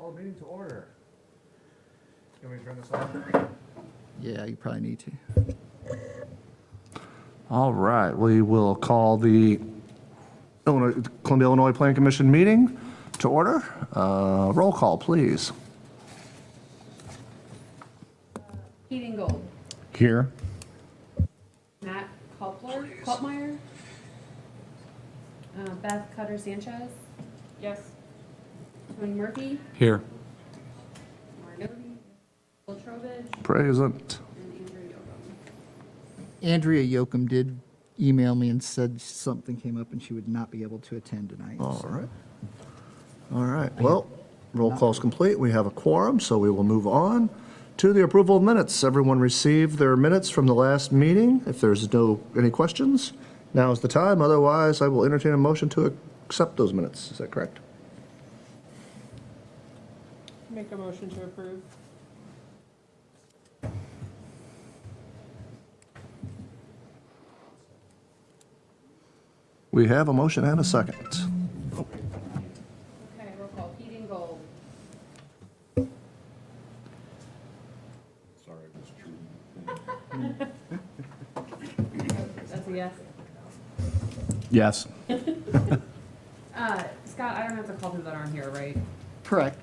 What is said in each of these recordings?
Call the meeting to order. You want me to turn this on? Yeah, you probably need to. All right, we will call the Columbia, Illinois Planning Commission meeting to order. Roll call, please. Keating Gold. Here. Matt Kaltmeyer. Beth Cutter Sanchez. Yes. Tony Murphy. Here. Marinobi. Will Trowbridge. Present. And Andrew Yoakum. Andrea Yoakum did email me and said something came up and she would not be able to attend tonight. All right. All right, well, roll call's complete. We have a quorum, so we will move on to the approval of minutes. Everyone received their minutes from the last meeting. If there's any questions, now is the time. Otherwise, I will entertain a motion to accept those minutes. Is that correct? Make a motion to approve. We have a motion and a second. Okay, roll call. Keating Gold. Sorry, it was true. That's a yes. Yes. Scott, I don't have to call people that aren't here, right? Correct.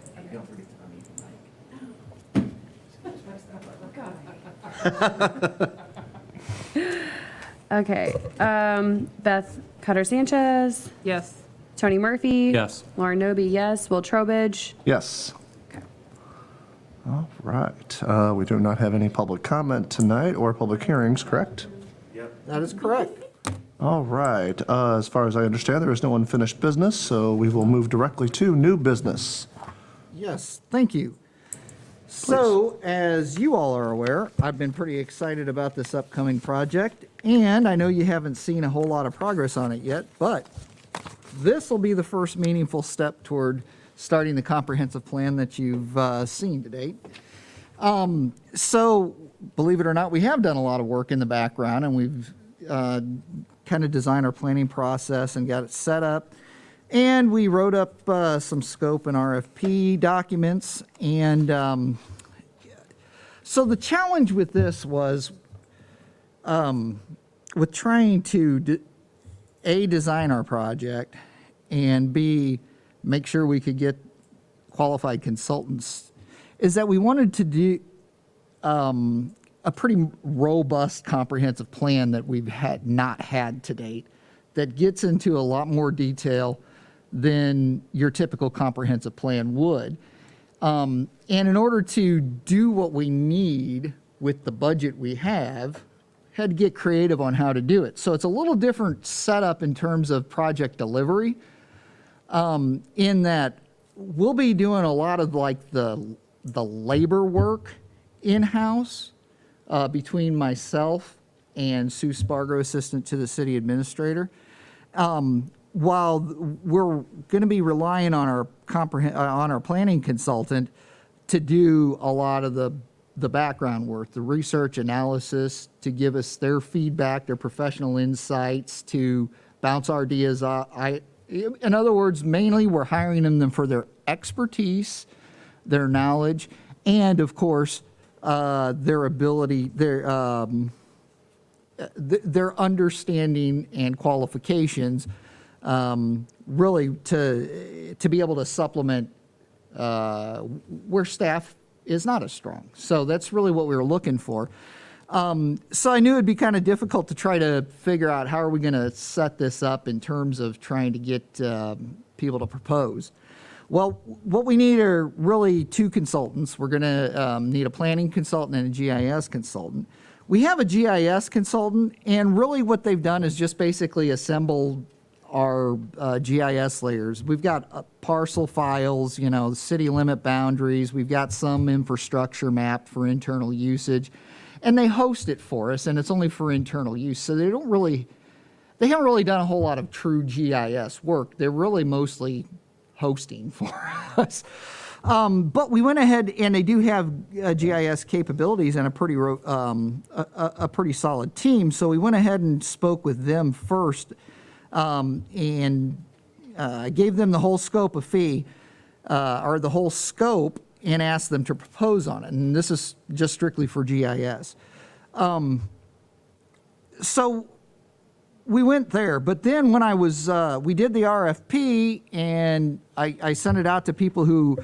Okay. Beth Cutter Sanchez. Yes. Tony Murphy. Yes. Lauren Noby, yes. Will Trowbridge. Yes. Okay. All right. We do not have any public comment tonight or public hearings, correct? That is correct. All right. As far as I understand, there is no unfinished business, so we will move directly to new business. Yes, thank you. So, as you all are aware, I've been pretty excited about this upcoming project, and I know you haven't seen a whole lot of progress on it yet, but this will be the first meaningful step toward starting the comprehensive plan that you've seen to date. So, believe it or not, we have done a lot of work in the background, and we've kind of designed our planning process and got it set up. And we wrote up some scope and RFP documents. And so the challenge with this was with trying to, A, design our project, and B, make sure we could get qualified consultants, is that we wanted to do a pretty robust, comprehensive plan that we've not had to date that gets into a lot more detail than your typical comprehensive plan would. And in order to do what we need with the budget we have, had to get creative on how to do it. So it's a little different setup in terms of project delivery, in that we'll be doing a lot of like the labor work in-house between myself and Sue Spargo, assistant to the city administrator. While we're going to be relying on our planning consultant to do a lot of the background work, the research analysis, to give us their feedback, their professional insights, to bounce our ideas off. In other words, mainly we're hiring them for their expertise, their knowledge, and of course, their ability, their understanding and qualifications, really to be able to supplement where staff is not as strong. So that's really what we were looking for. So I knew it'd be kind of difficult to try to figure out how are we going to set this up in terms of trying to get people to propose. Well, what we need are really two consultants. We're going to need a planning consultant and a GIS consultant. We have a GIS consultant, and really what they've done is just basically assemble our GIS layers. We've got parcel files, city limit boundaries. We've got some infrastructure mapped for internal usage, and they host it for us, and it's only for internal use. So they haven't really done a whole lot of true GIS work. They're really mostly hosting for us. But we went ahead, and they do have GIS capabilities and a pretty solid team. So we went ahead and spoke with them first, and gave them the whole scope of fee. or the whole scope and ask them to propose on it. And this is just strictly for GIS. So we went there, but then when I was, we did the RFP and I sent it out to people who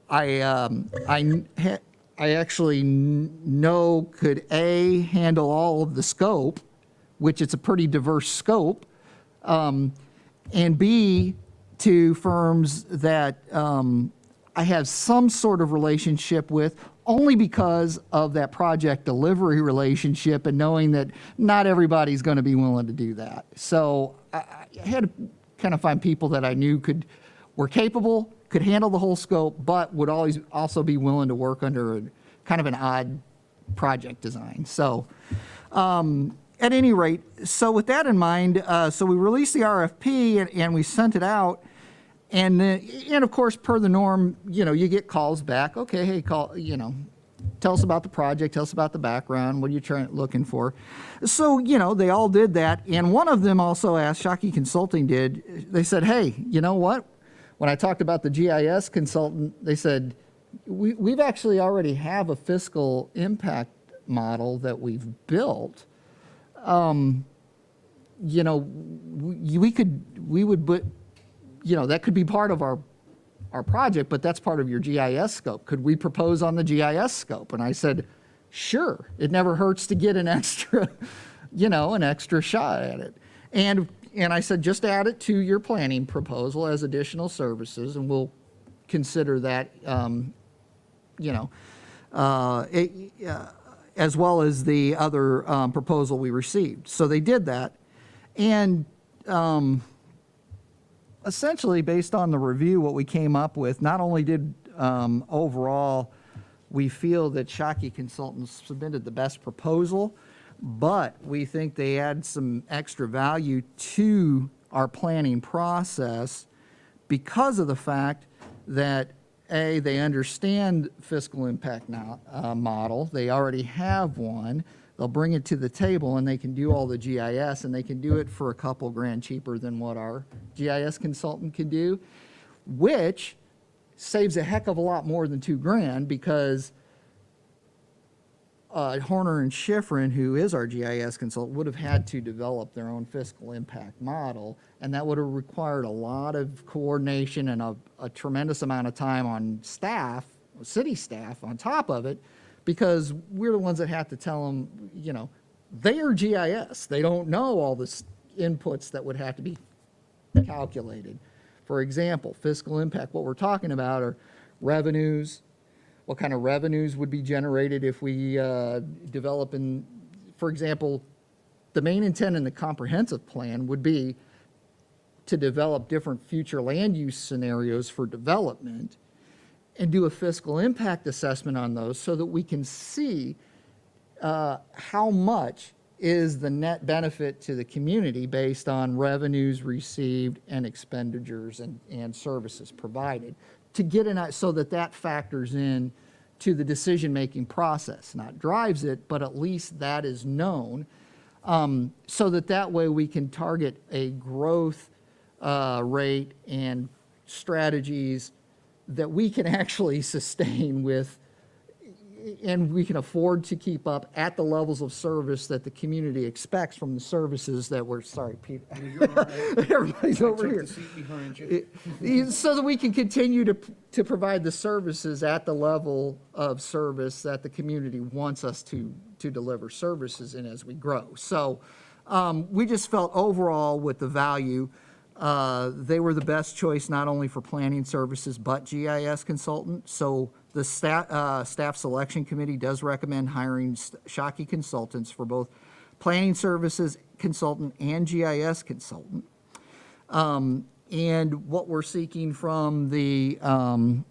I actually know could A, handle all of the scope, which it's a pretty diverse scope, and B, to firms that I have some sort of relationship with, only because of that project delivery relationship and knowing that not everybody's going to be willing to do that. So I had to kind of find people that I knew were capable, could handle the whole scope, but would always also be willing to work under a kind of an odd project design. So at any rate, so with that in mind, so we released the RFP and we sent it out. And of course, per the norm, you get calls back. Okay, hey, tell us about the project, tell us about the background, what are you looking for? So, they all did that. And one of them also asked, Shockey Consulting did, they said, hey, you know what? When I talked about the GIS consultant, they said, we've actually already have a fiscal impact model that we've built. That could be part of our project, but that's part of your GIS scope. Could we propose on the GIS scope? And I said, sure. It never hurts to get an extra shot at it. And I said, just add it to your planning proposal as additional services, and we'll consider that, as well as the other proposal we received. So they did that. And essentially, based on the review, what we came up with, not only did overall we feel that Shockey Consultants submitted the best proposal, but we think they add some extra value to our planning process because of the fact that, A, they understand fiscal impact model. They already have one. They'll bring it to the table and they can do all the GIS, and they can do it for a couple grand cheaper than what our GIS consultant can do, which saves a heck of a lot more than $2,000 because Horner and Schifrin, who is our GIS consultant, would have had to develop their own fiscal impact model, and that would have required a lot of coordination and a tremendous amount of time on staff, city staff on top of it, because we're the ones that have to tell them, they are GIS. They don't know all the inputs that would have to be calculated. For example, fiscal impact, what we're talking about are revenues, what kind of revenues would be generated if we develop for example, the main intent in the comprehensive plan would be to develop different future land use scenarios for development and do a fiscal impact assessment on those so that we can see how much is the net benefit to the community based on revenues received and expenditures and services provided, to get so that factors in to the decision-making process. Not drives it, but at least that is known, so that way we can target a growth rate and strategies that we can actually sustain with, and we can afford to keep up at the levels of service that the community expects from the services that we're, sorry, Pete. Everybody's over here. So that we can continue to provide the services at the level of service that the community wants us to deliver services in as we grow. So we just felt overall with the value, they were the best choice not only for planning services but GIS consultant. So the staff selection committee does recommend hiring Shockey Consultants for both planning services consultant and GIS consultant. And what we're seeking from the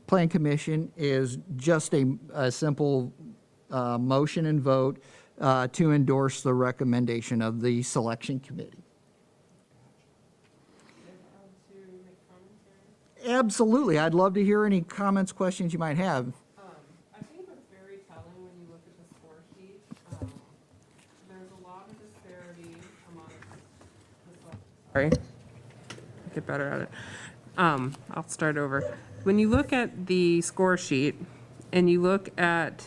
Plan Commission is just a simple motion and vote to endorse the recommendation of the selection committee. Absolutely. I'd love to hear any comments, questions you might have. I think what's very telling when you look at the score sheet, there's a lot of disparity among sorry, get better at it. I'll start over. when you look at the score sheet and you look at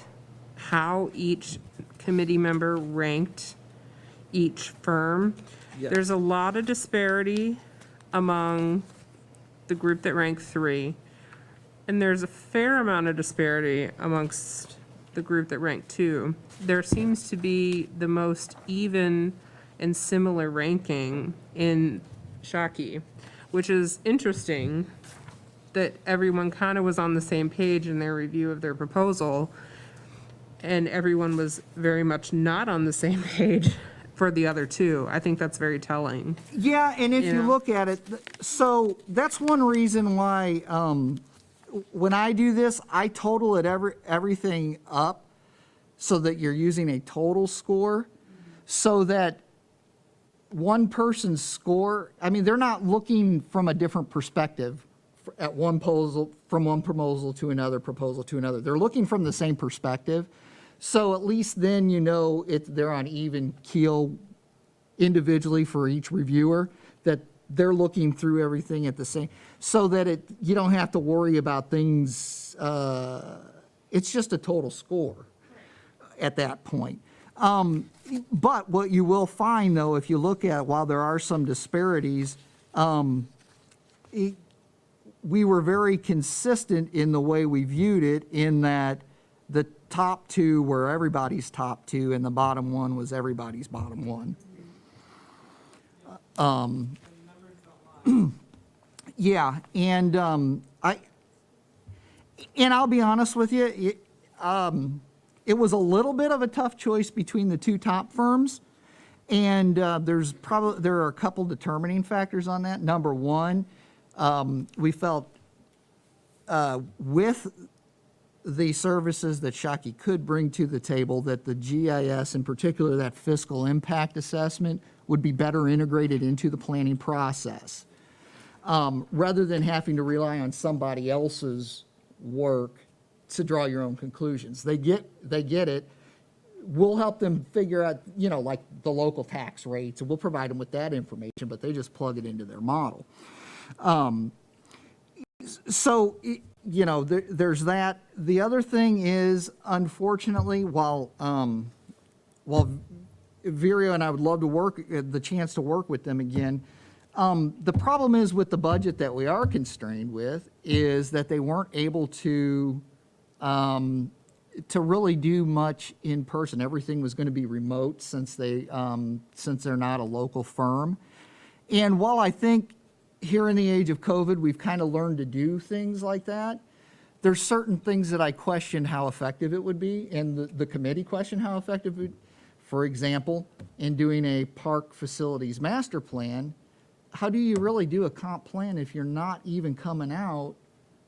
how each committee member ranked each firm, there's a lot of disparity among the group that ranked 3. And there's a fair amount of disparity amongst the group that ranked 2. There seems to be the most even and similar ranking in Shockey, which is interesting that everyone kind of was on the same page in their review of their proposal, and everyone was very much not on the same page for the other 2. I think that's very telling. Yeah, and if you Yeah. look at it, so that's one reason why, when I do this, I total it everything up so that you're using a total score, so that one person's score, I mean, they're not looking from a different perspective at one proposal, from one proposal to another proposal to another. They're looking from the same perspective. So at least then you know they're on even keel individually for each reviewer, that they're looking through everything at the same, so that you don't have to worry about things, it's just a total score at that point. But what you will find, though, if you look at, while there are some disparities, we were very consistent in the way we viewed it, in that the top 2 were everybody's top 2, and the bottom 1 was everybody's bottom 1. Yeah, and I'll be honest with you, it was a little bit of a tough choice between the 2 top firms, and there are a couple determining factors on that. Number one, we felt with the services that Shockey could bring to the table, that the GIS, in particular that fiscal impact assessment, would be better integrated into the planning process, rather than having to rely on somebody else's work to draw your own conclusions. They get it. We'll help them figure out, like the local tax rates, and we'll provide them with that information, but they just plug it into their model. So, there's that. The other thing is, unfortunately, while Vireo and I would love to the chance to work with them again, the problem is with the budget that we are constrained with is that they weren't able to really do much in person. Everything was going to be remote since they're not a local firm. And while I think here in the age of COVID, we've kind of learned to do things like that, there's certain things that I question how effective it would be, and the committee questioned how effective it would. For example, in doing a park facilities master plan, how do you really do a comp plan if you're not even coming out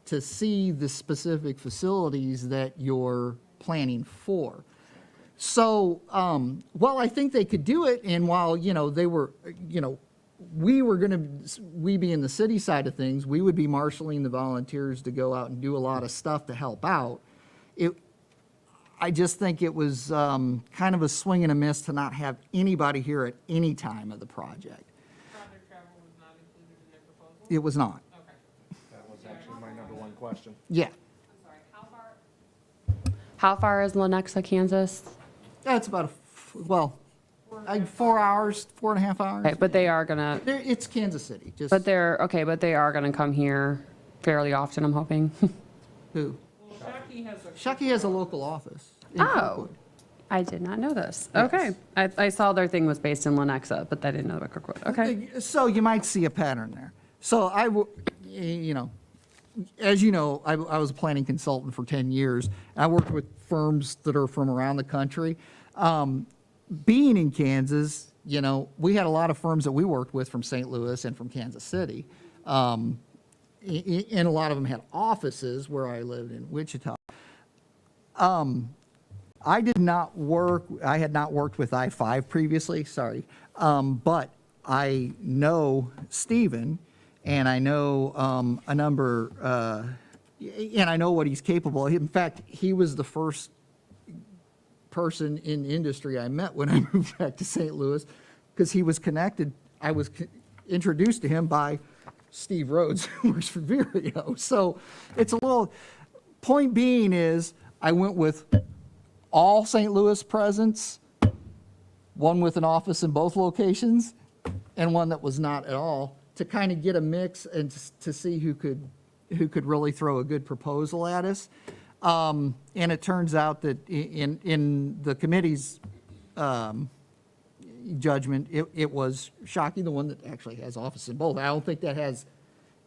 to see the specific facilities that you're planning for? So, while I think they could do it, and while, they were, we being the city side of things, we would be marshaling the volunteers to go out and do a lot of stuff to help out. I just think it was kind of a swing and a miss to not have anybody here at any time of the project. Project travel was not included in their proposal? It was not. Okay. That was actually my number 1 question. Yeah. I'm sorry, How far is Lenexa, Kansas? That's about 4 hours, 4.5 hours. Okay, but they are gonna, It's Kansas City, just. but they are gonna come here fairly often, I'm hoping. Who? Well, Shockey has a. Shockey has a local office. in Oh, Kirkwood. I did not know this. Yes. Okay. I saw their thing was based in Lenexa, but I didn't know about Kirkwood. Okay. So you might see a pattern there. So as you know, I was a planning consultant for 10 years. I worked with firms that are from around the country. Being in Kansas, we had a lot of firms that we worked with from St. Louis and from Kansas City. And a lot of them had offices where I lived in Wichita. I had not worked with I-5 previously, sorry. But I know Stephen, and I know and I know what he's capable of. In fact, he was the first person in industry I met when I moved back to St. Louis, because he was connected. I was introduced to him by Steve Rhodes, who works for Vireo. So it's a little, point being is, I went with all St. Louis presence, one with an office in both locations, and one that was not at all, to kind of get a mix and to see who could really throw a good proposal at us. And it turns out that in the committee's judgment, it was shocking, the one that actually has office in both. I don't think that has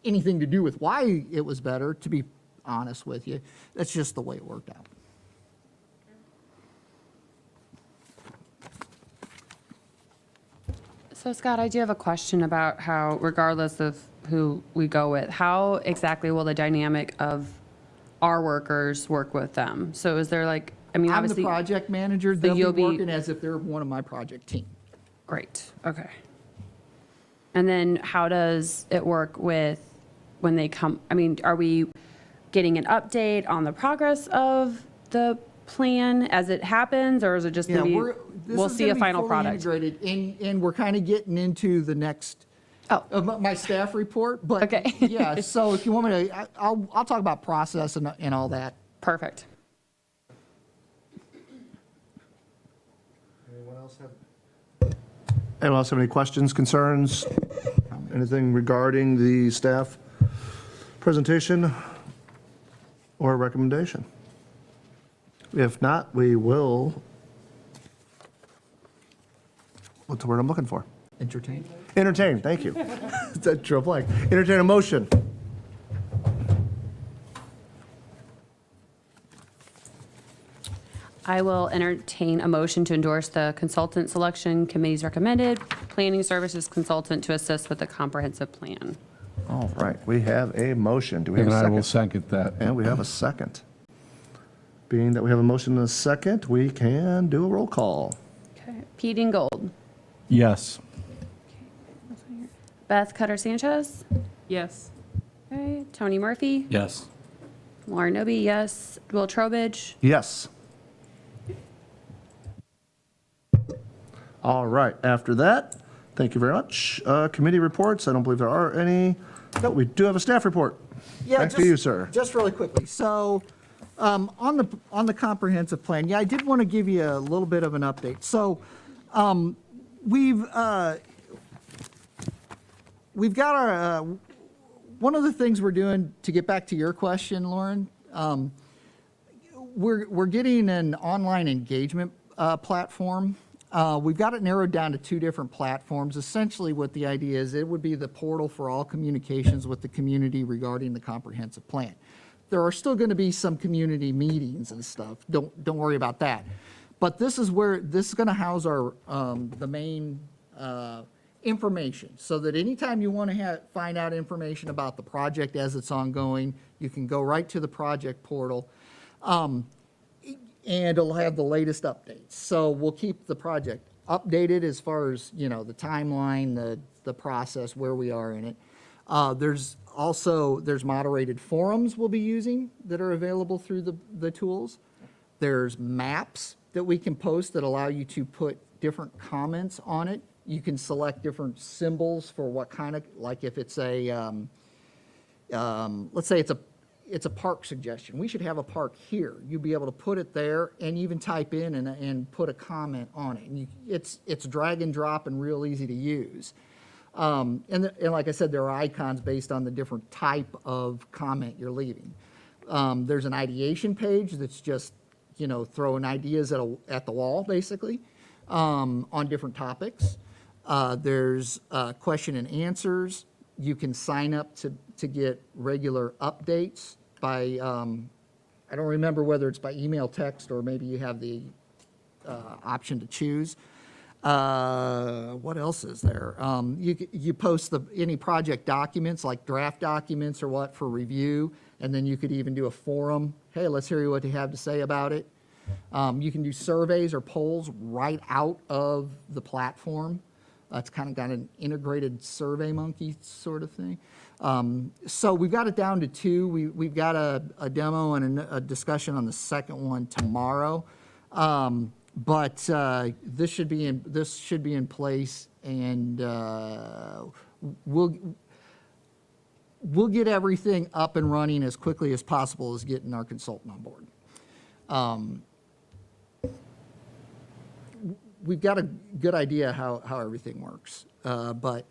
anything to do with why it was better, to be honest with you. That's just the way it worked out. So Scott, I do have a question about how, regardless of who we go with, how exactly will the dynamic of our workers work with them? So is there like, I mean, I'm the obviously. project manager. They'll be you'll be- working as if they're one of my project team. Great, okay. And then how does it work with when they come, I mean, are we getting an update on the progress of the plan as it happens, or is it just Yeah, gonna be, this we'll is see gonna a be final fully product? integrated, and we're kind of getting into the next, Oh. my staff report, but. Okay. Yeah, so if you want me to, I'll talk about process and all that. Perfect. Anyone else have any questions, concerns, anything regarding the staff presentation or recommendation? If not, we will, what's the word I'm looking for? Entertain. Entertain, thank you. That drew a blank. Entertain a motion. I will entertain a motion to endorse the consultant selection committee's recommended planning services consultant to assist with the comprehensive plan. All right, we have a motion. Do we have And a I will second? second that. And we have a second. Being that we have a motion and a second, we can do a roll call. Okay. Pete Gold, Yes. Beth Cutter Sanchez, Yes. okay. Tony Murphy, Yes. Lauren Noby, yes. Will Trowbridge, Yes. All right, after that, thank you very much. Committee reports, I don't believe there are any. No, we do have a staff report. Yeah, Back to just- you, sir. Just really quickly, so, on the comprehensive plan, yeah, I did want to give you a little bit of an update. So, we've got our, one of the things we're doing, to get back to your question, Lauren, we're getting an online engagement platform. We've got it narrowed down to 2 different platforms. Essentially, what the idea is, it would be the portal for all communications with the community regarding the comprehensive plan. There are still going to be some community meetings and stuff. Don't worry about that. But this is going to house our the main information, so that anytime you want to find out information about the project as it's ongoing, you can go right to the project portal. And it'll have the latest updates. So we'll keep the project updated as far as, the timeline, the process, where we are in it. There's moderated forums we'll be using that are available through the tools. There's maps that we can post that allow you to put different comments on it. You can select different symbols for what kind of, like if it's a, let's say it's a park suggestion. We should have a park here. You'll be able to put it there and even type in and put a comment on it. And it's drag and drop and real easy to use. And like I said, there are icons based on the different type of comment you're leaving. There's an ideation page that's just, throwing ideas at the wall, basically, on different topics. There's question and answers. You can sign up to get regular updates by, I don't remember whether it's by email, text, or maybe you have the option to choose. What else is there? You post any project documents, like draft documents or what, for review, and then you could even do a forum. Hey, let's hear what you have to say about it. You can do surveys or polls right out of the platform. It's kind of got an integrated SurveyMonkey sort of thing. So we've got it down to 2. We've got a demo and a discussion on the second one tomorrow. But this should be in place, and we'll get everything up and running as quickly as possible as getting our consultant on board. We've got a good idea how everything works, but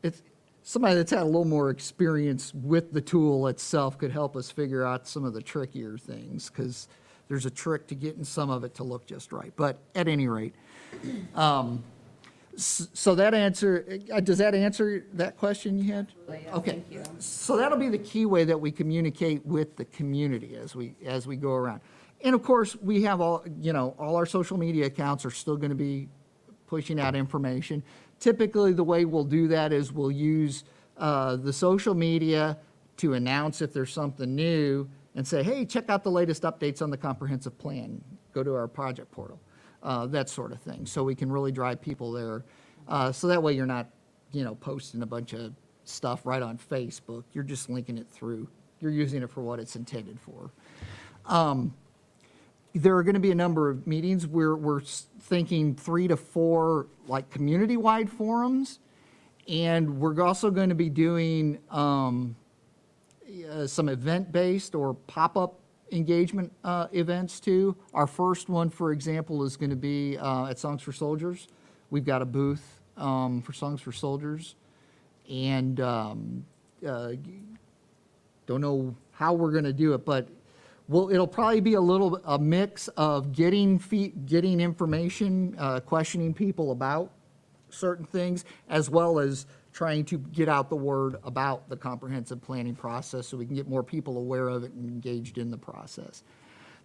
it's somebody that's had a little more experience with the tool itself could help us figure out some of the trickier things, because there's a trick to getting some of it to look just right. But at any rate, so that does that answer that question you had? Okay. So that'll be the key way that we communicate with the community as we go around. And of course, we have all our social media accounts are still going to be pushing out information. Typically, the way we'll do that is we'll use the social media to announce if there's something new and say, hey, check out the latest updates on the comprehensive plan. Go to our project portal, that sort of thing. So we can really drive people there. So that way you're not, posting a bunch of stuff right on Facebook. You're just linking it through. You're using it for what it's intended for. There are going to be a number of meetings. We're thinking 3 to 4 like community-wide forums, and we're also going to be doing some event-based or pop-up engagement events too. Our first one, for example, is going to be at Songs for Soldiers. We've got a booth for Songs for Soldiers, and don't know how we're going to do it, but it'll probably be a mix of getting information, questioning people about certain things, as well as trying to get out the word about the comprehensive planning process so we can get more people aware of it and engaged in the process.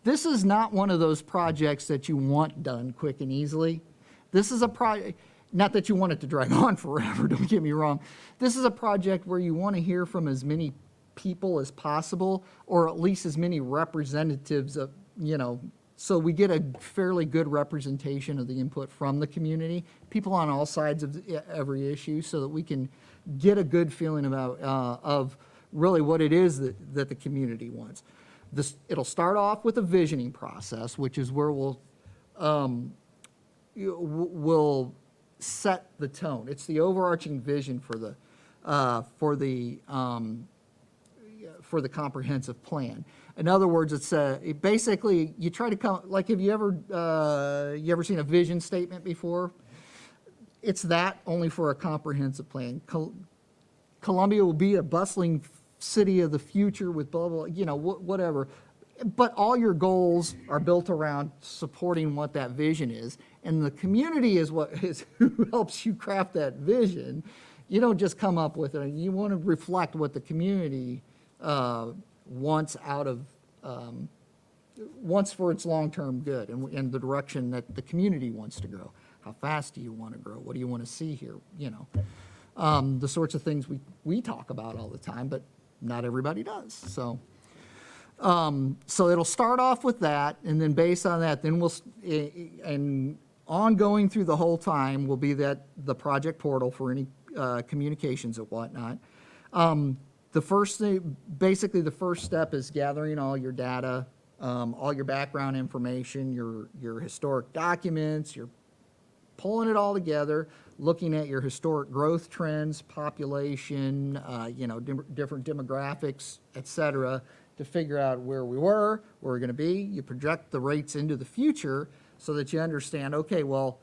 This is not one of those projects that you want done quick and easily. This is a project, not that you want it to drag on forever, don't get me wrong. This is a project where you want to hear from as many people as possible, or at least as many representatives of, so we get a fairly good representation of the input from the community, people on all sides of every issue, so that we can get a good feeling about, of really what it is that the community wants. It'll start off with a visioning process, which is where we'll set the tone. It's the overarching vision for the comprehensive plan. In other words, it's basically you try to come, like, have you ever seen a vision statement before? It's that, only for a comprehensive plan. Columbia will be a bustling city of the future with blah, blah, whatever. But all your goals are built around supporting what that vision is. And the community is who helps you craft that vision. You don't just come up with it. You want to reflect what the community wants wants for its long-term good and the direction that the community wants to grow. How fast do you want to grow? What do you want to see here? The sorts of things we talk about all the time, but not everybody does. So it'll start off with that, and then based on that, then and ongoing through the whole time will be the project portal for any communications and whatnot. The first thing, basically the first step is gathering all your data, all your background information, your historic documents, you're pulling it all together, looking at your historic growth trends, population, different demographics, et cetera, to figure out where we were, where we're going to be. You project the rates into the future so that you understand, okay, well,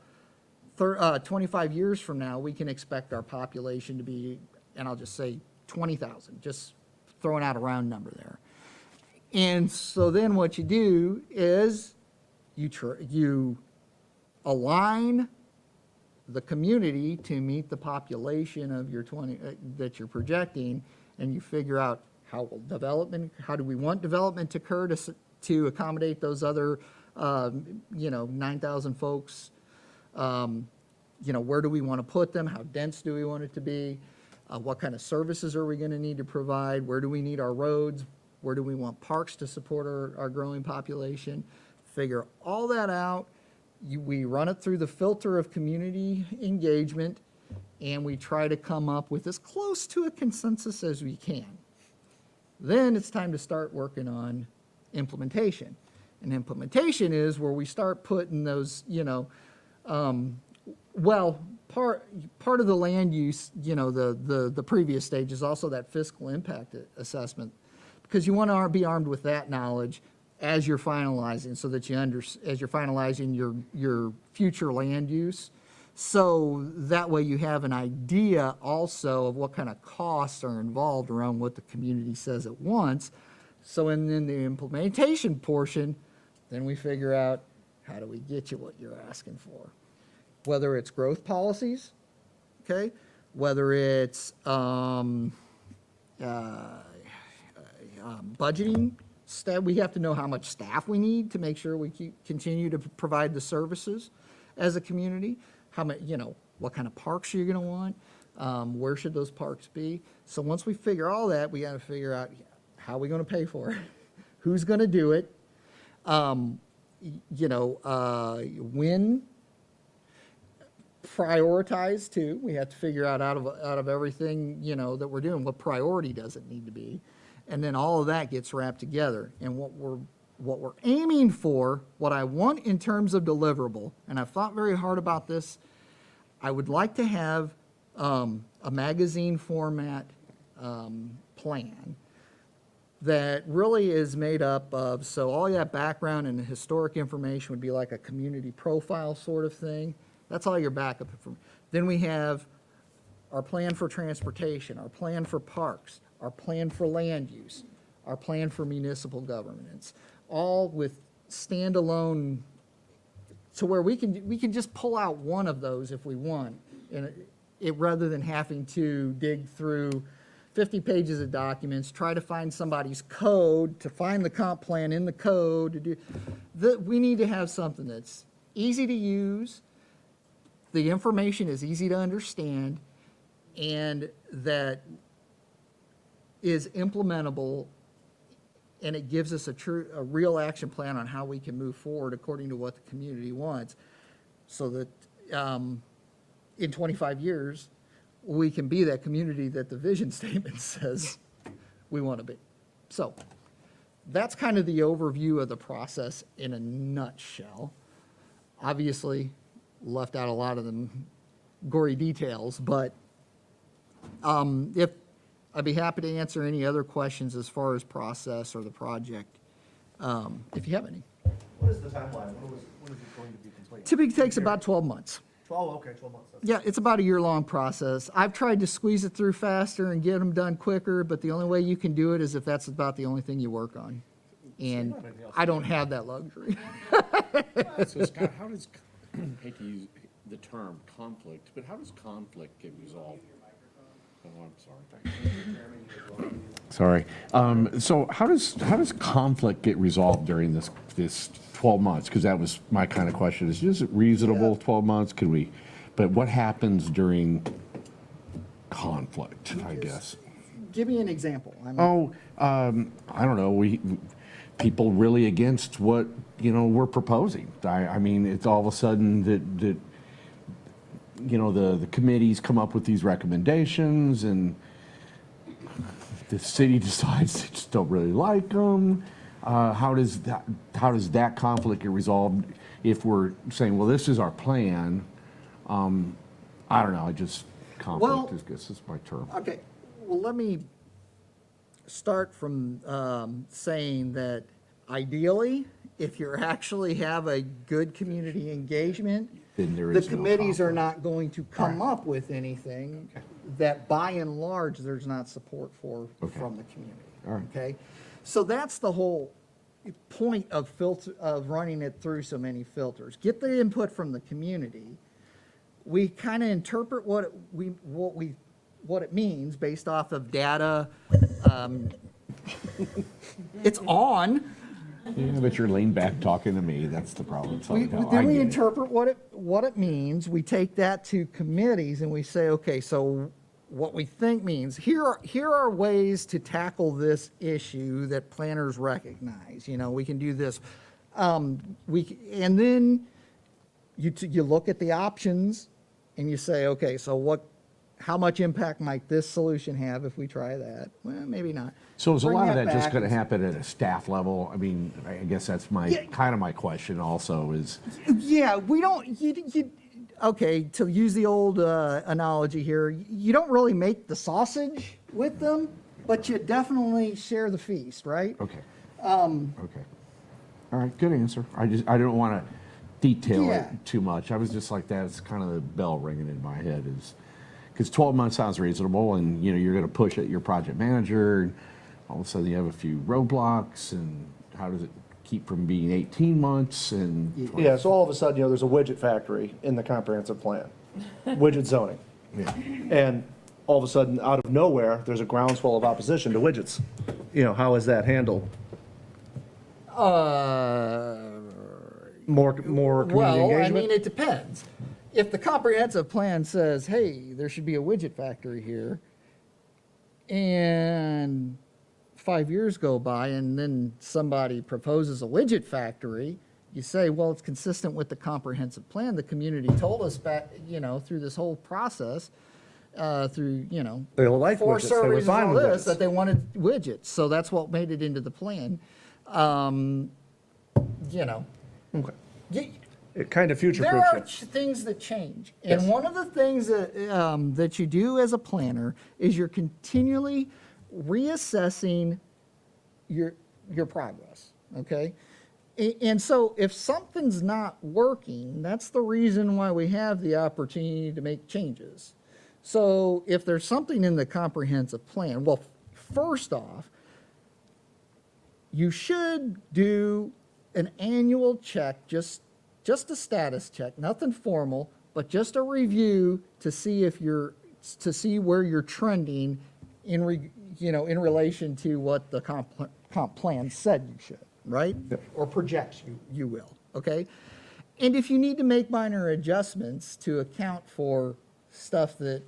25 years from now, we can expect our population to be, and I'll just say 20,000, just throwing out a round number there. And so then what you do is you align the community to meet the population of your that you're projecting, and you figure out how do we want development to occur to accommodate those other 9,000 folks. Where do we want to put them? How dense do we want it to be? What kind of services are we going to need to provide? Where do we need our roads? Where do we want parks to support our growing population? Figure all that out. We run it through the filter of community engagement, and we try to come up with as close to a consensus as we can. Then it's time to start working on implementation. And implementation is where we start putting those, part of the land use, the previous stage is also that fiscal impact assessment. Because you want to be armed with that knowledge as you're finalizing, so that as you're finalizing your future land use. So that way you have an idea also of what kind of costs are involved around what the community says it wants. So in the implementation portion, then we figure out, how do we get you what you're asking for? Whether it's growth policies, okay? Whether it's budgeting, we have to know how much staff we need to make sure we continue to provide the services as a community. How many, what kind of parks are you going to want? Where should those parks be? So once we figure all that, we got to figure out how are we going to pay for it? Who's going to do it? When? Prioritize too. We have to figure out of everything, that we're doing, what priority does it need to be? And then all of that gets wrapped together. And what we're aiming for, what I want in terms of deliverable, and I've thought very hard about this, I would like to have a magazine format plan that really is made up of, so all that background and the historic information would be like a community profile sort of thing. That's all your backup information. Then we have our plan for transportation, our plan for parks, our plan for land use, our plan for municipal governance, all with standalone, to where we can just pull out one of those if we want, and rather than having to dig through 50 pages of documents, try to find somebody's code, to find the comp plan in the code, to do, we need to have something that's easy to use, the information is easy to understand, and that is implementable, and it gives us a real action plan on how we can move forward according to what the community wants, so that in 25 years, we can be that community that the vision statement says we want to be. So that's kind of the overview of the process in a nutshell. Obviously, left out a lot of the gory details, but if I'd be happy to answer any other questions as far as process or the project, if you have any. What is the timeline? When is it going to be complete? Typically takes about 12 months. 12, okay, 12 months. Yeah, it's about a year-long process. I've tried to squeeze it through faster and get them done quicker, but the only way you can do it is if that's about the only thing you work on. And I don't have that luxury. So Scott, how does, hate to use the term conflict, but how does conflict get resolved? Oh, I'm sorry. Sorry. So how does conflict get resolved during this 12 months? Because that was my kind of question. Is it reasonable, 12 months? Could we, but what happens during conflict, I guess? Give me an example. I don't know. People really against what, we're proposing. I mean, it's all of a sudden that the committees come up with these recommendations, and the city decides they just don't really like them. How does that conflict get resolved if we're saying, well, this is our plan? I don't know. Conflict, I guess is my term. Okay, well, let me start from saying that ideally, if you actually have a good community engagement, Then there the is no committees are conflict. not going to come up with anything that by and large, there's not support for from the community. All right. Okay? So that's the whole point of running it through so many filters. Get the input from the community. We kind of interpret what it means based off of data. It's on. Yeah, but you're leaned back talking to me. That's the problem. So, no, I Then we get it. interpret what it means. We take that to committees and we say, okay, so what we think means, here are ways to tackle this issue that planners recognize. We can do this. And then you look at the options and you say, okay, so how much impact might this solution have if we try that? Well, maybe not. So is a Bring lot of that just back going to and- happen at a staff level? I mean, I guess that's my Yeah. kind of my question also is, Yeah, we don't, okay, to use the old analogy here, you don't really make the sausage with them, but you definitely share the feast, right? Okay. Okay. All right, good answer. I don't want to detail Yeah. it too much. I was just like, that's kind of the bell ringing in my head is, because 12 months sounds reasonable, and you're going to push at your project manager, and all of a sudden you have a few roadblocks, and how does it keep from being 18 months and? Yeah, so all of a sudden, there's a widget factory in the comprehensive plan, widget zoning. Yeah. And all of a sudden, out of nowhere, there's a groundswell of opposition to widgets. How is that handled? More community Well, I engagement? mean, it depends. If the comprehensive plan says, hey, there should be a widget factory here, and 5 years go by and then somebody proposes a widget factory, you say, well, it's consistent with the comprehensive plan. The community told us back, through this whole process, through, They like four widgets. They were surveys and fine all with this, widgets. that they wanted widgets. So that's what made it into the plan. Okay. You- It kind of There future-proofs are you. things that change. Yes. And one of the things that you do as a planner is you're continually reassessing your progress, okay? And so if something's not working, that's the reason why we have the opportunity to make changes. So if there's something in the comprehensive plan, well, first off, you should do an annual check, just a status check, nothing formal, but just a review to see to see where you're trending in relation to what the comp plan said you should, right? Yep. Or projects you will, okay? And if you need to make minor adjustments to account for stuff that,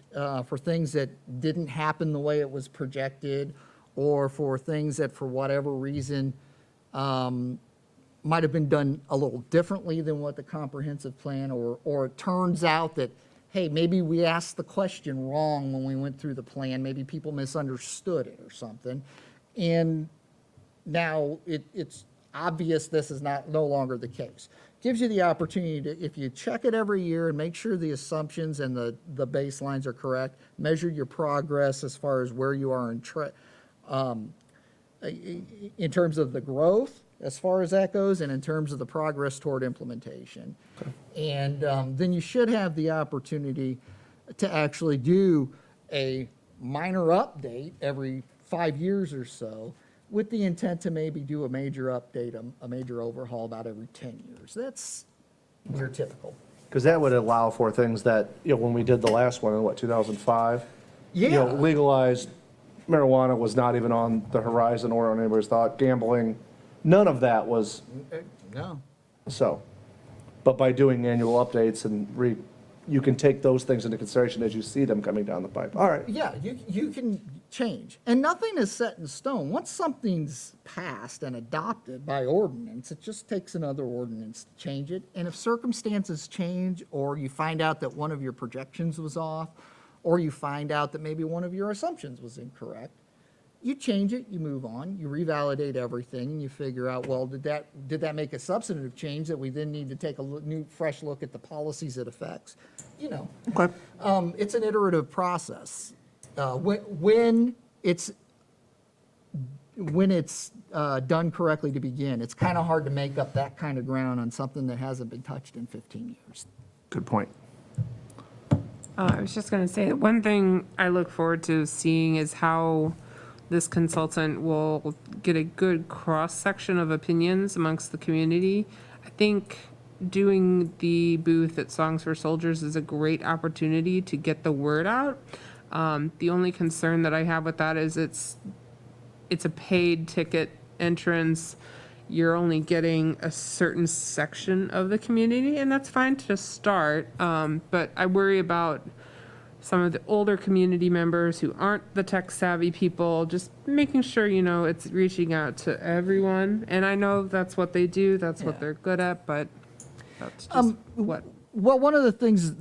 for things that didn't happen the way it was projected, or for things that for whatever reason, might have been done a little differently than what the comprehensive plan, or it turns out that, hey, maybe we asked the question wrong when we went through the plan, maybe people misunderstood it or something, and now it's obvious this is no longer the case. Gives you the opportunity to, if you check it every year and make sure the assumptions and the baselines are correct, measure your progress as far as where you are in terms of the growth, as far as that goes, and in terms of the progress toward implementation. And then you should have the opportunity to actually do a minor update every 5 years or so, with the intent to maybe do a major update, a major overhaul about every 10 years. That's your typical. Because that would allow for things that, when we did the last one in, 2005? Yeah. Legalized marijuana was not even on the horizon or on anybody's thought. Gambling, none of that was No. so. But by doing annual updates and you can take those things into consideration as you see them coming down the pipe. All right. Yeah, you can change. And nothing is set in stone. Once something's passed and adopted by ordinance, it just takes another ordinance to change it. And if circumstances change, or you find out that one of your projections was off, or you find out that maybe one of your assumptions was incorrect, you change it, you move on, you revalidate everything, and you figure out, well, did that make a substantive change that we then need to take a new, fresh look at the policies it affects? Okay. It's an iterative process. When it's done correctly to begin, it's kind of hard to make up that kind of ground on something that hasn't been touched in 15 years. Good point. I was just going to say that one thing I look forward to seeing is how this consultant will get a good cross-section of opinions amongst the community. I think doing the booth at Songs for Soldiers is a great opportunity to get the word out. The only concern that I have with that is it's a paid ticket entrance. You're only getting a certain section of the community, and that's fine to start. But I worry about some of the older community members who aren't the tech savvy people, just making sure, it's reaching out to everyone. And I know that's what they do, that's what Yeah. they're good at, but that's just what. Well, one of the things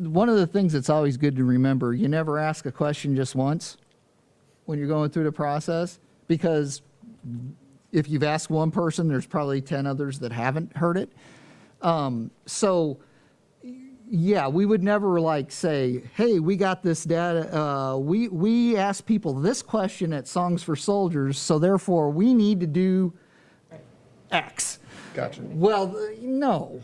that's always good to remember, you never ask a question just once when you're going through the process, because if you've asked one person, there's probably 10 others that haven't heard it. So Yeah, we would never like say, hey, we got this data, we asked people this question at Songs for Soldiers, so therefore we need to do X. Gotcha. Well, no,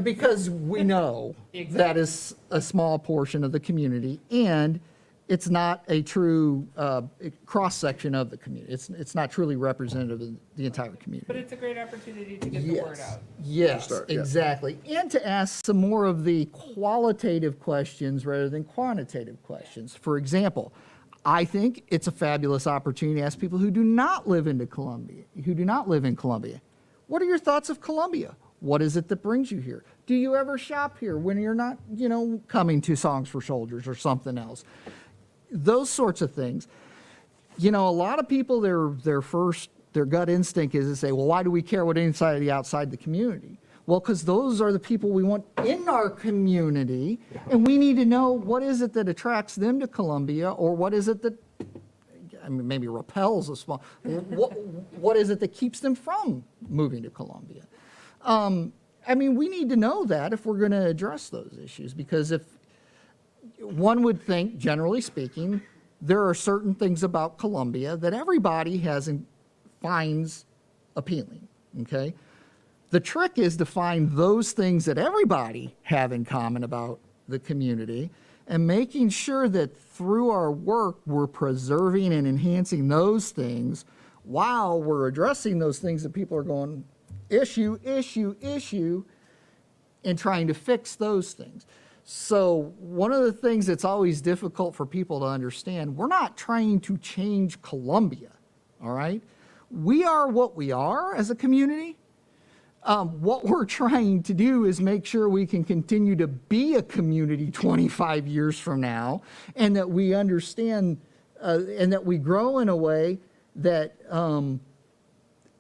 because we know that is a small portion of the community, and it's not a true cross-section of the community. It's not truly representative of the entire community. But it's a great opportunity to get the word out. Yes, start, yeah. exactly. And to ask some more of the qualitative questions rather than quantitative questions. For example, I think it's a fabulous opportunity to ask people who do not live in Columbia. What are your thoughts of Columbia? What is it that brings you here? Do you ever shop here when you're not, coming to Songs for Soldiers or something else? Those sorts of things. A lot of people, their gut instinct is to say, well, why do we care what inside the outside the community? Well, because those are the people we want in our community, and we need to know what is it that attracts them to Columbia, or what is it that, maybe repels a small, what is it that keeps them from moving to Columbia? We need to know that if we're going to address those issues, because if one would think, generally speaking, there are certain things about Columbia that everybody finds appealing, okay? The trick is to find those things that everybody have in common about the community and making sure that through our work, we're preserving and enhancing those things while we're addressing those things that people are going, issue, and trying to fix those things. So one of the things that's always difficult for people to understand, we're not trying to change Columbia, all right? We are what we are as a community. What we're trying to do is make sure we can continue to be a community 25 years from now, and that we understand and that we grow in a way that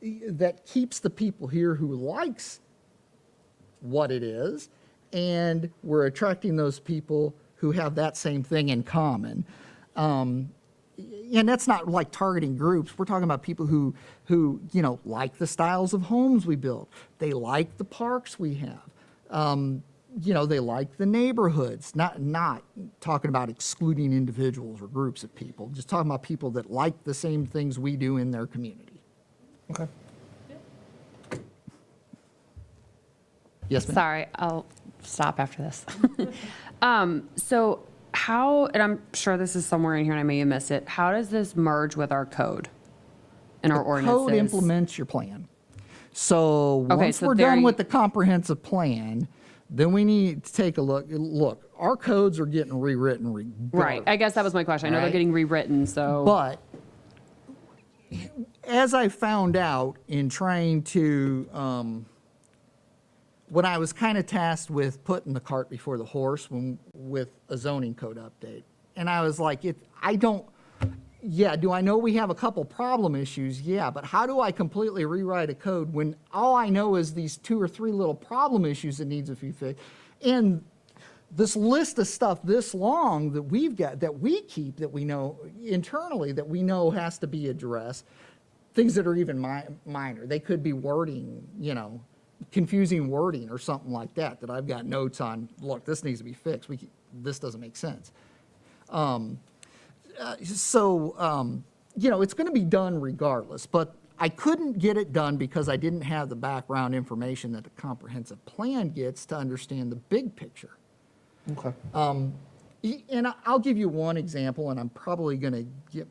that keeps the people here who likes what it is, and we're attracting those people who have that same thing in common. And that's not like targeting groups. We're talking about people who like the styles of homes we build. They like the parks we have. They like the neighborhoods. Not talking about excluding individuals or groups of people. Just talking about people that like the same things we do in their community. Okay. Yes, ma'am. Sorry, I'll stop after this. So how, and I'm sure this is somewhere in here and I may have missed it, how does this merge with our code and our ordinances? Code implements your plan. So Okay, once so we're there done you- with the comprehensive plan, then we need to take a look. Look, our codes are getting rewritten Right, I guess that was my question. I know they're Right. getting rewritten, so. But as I found out in trying to, when I was kind of tasked with putting the cart before the horse with a zoning code update, and I was like, do I know we have a couple problem issues? Yeah, but how do I completely rewrite a code when all I know is these 2 or 3 little problem issues that needs to be fixed? And this list of stuff this long that we've got, that we keep, that we know internally, that we know has to be addressed, things that are even minor. They could be wording, confusing wording or something like that I've got notes on. Look, this needs to be fixed. This doesn't make sense. It's going to be done regardless, but I couldn't get it done because I didn't have the background information that the comprehensive plan gets to understand the big picture. Okay. And I'll give you one example, and I'm probably going to get,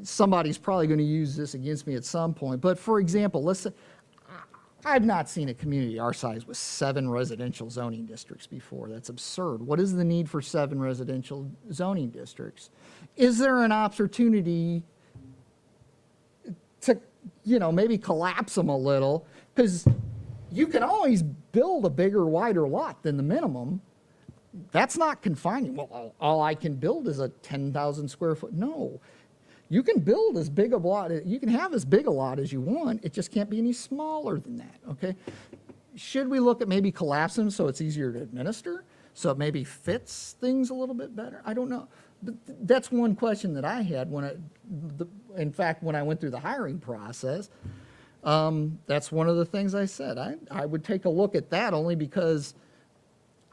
somebody's probably going to use this against me at some point. But for example, let's say, I've not seen a community our size with 7 residential zoning districts before. That's absurd. What is the need for 7 residential zoning districts? Is there an opportunity to, maybe collapse them a little? Because you can always build a bigger, wider lot than the minimum. That's not confining. Well, all I can build is a 10,000 square foot. No. You can build as big a lot, you can have as big a lot as you want, it just can't be any smaller than that, okay? Should we look at maybe collapsing so it's easier to administer? So it maybe fits things a little bit better? I don't know. But that's one question that I had in fact, when I went through the hiring process. That's one of the things I said. I would take a look at that only because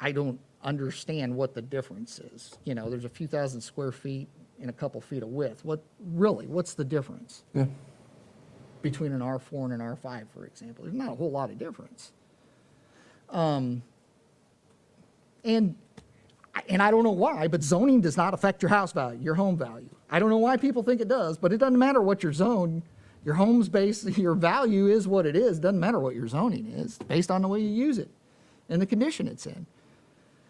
I don't understand what the difference is. You know, there's a few thousand square feet and a couple feet of width. What's the difference? Yeah. Between an R4 and an R5, for example? There's not a whole lot of difference. And I don't know why, but zoning does not affect your house value, your home value. I don't know why people think it does, but it doesn't matter what your zone, your home's base, your value is what it is. Doesn't matter what your zoning is, based on the way you use it and the condition it's in.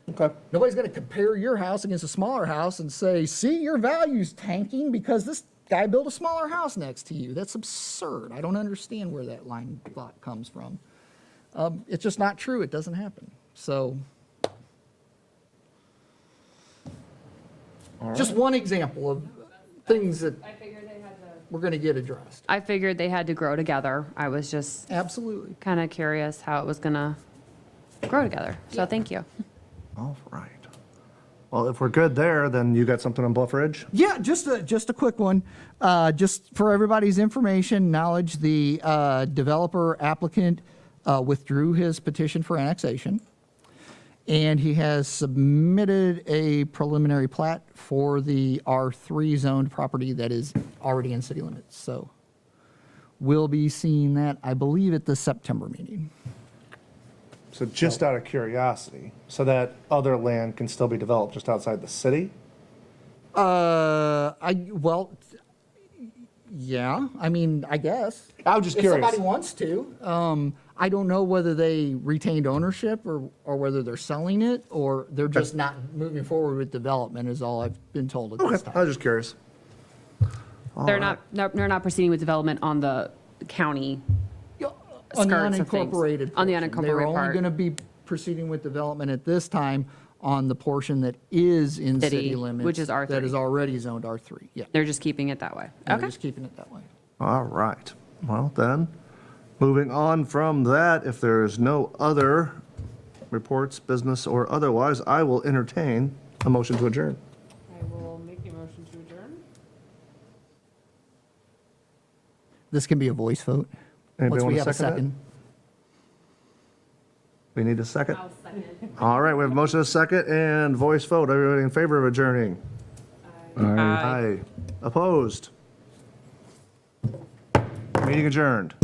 Okay. Nobody's going to compare your house against a smaller house and say, see, your value's tanking because this guy built a smaller house next to you. That's absurd. I don't understand where that line of thought comes from. It's just not true. It doesn't happen. So, just one example of things that I figured they had to. we're going to get addressed. I figured they had to grow together. I was just Absolutely. kind of curious how it was gonna grow together. So thank you. All right. Well, if we're good there, then you got something on Bluff Ridge? Yeah, just a quick one. Just for everybody's information, knowledge, the developer applicant withdrew his petition for annexation. And he has submitted a preliminary plat for the R3 zoned property that is already in city limits. So we'll be seeing that, I believe, at the September meeting. So just out of curiosity, so that other land can still be developed just outside the city? Well, yeah, I mean, I guess. I was just If curious. somebody wants to. I don't know whether they retained ownership or whether they're selling it or they're just not moving forward with development is all I've been told at Okay, this I time. was just curious. They're not proceeding with development on the county. On the skirts of things. unincorporated On the portion. unincorporated They're only part. going to be proceeding with development at this time on the portion that is in City, city limits. which is That R3. is already zoned R3, yeah. They're just keeping it that way. They're Okay. just keeping it that way. All right. Well, then, moving on from that, if there's no other reports, business or otherwise, I will entertain a motion to adjourn. I will make a motion to adjourn. This can be a voice vote. Anybody Once we want to have a second second. We need a second? All right, we have a motion and a second and voice vote. Everybody in favor of adjourning? Aye. Opposed? Meeting adjourned.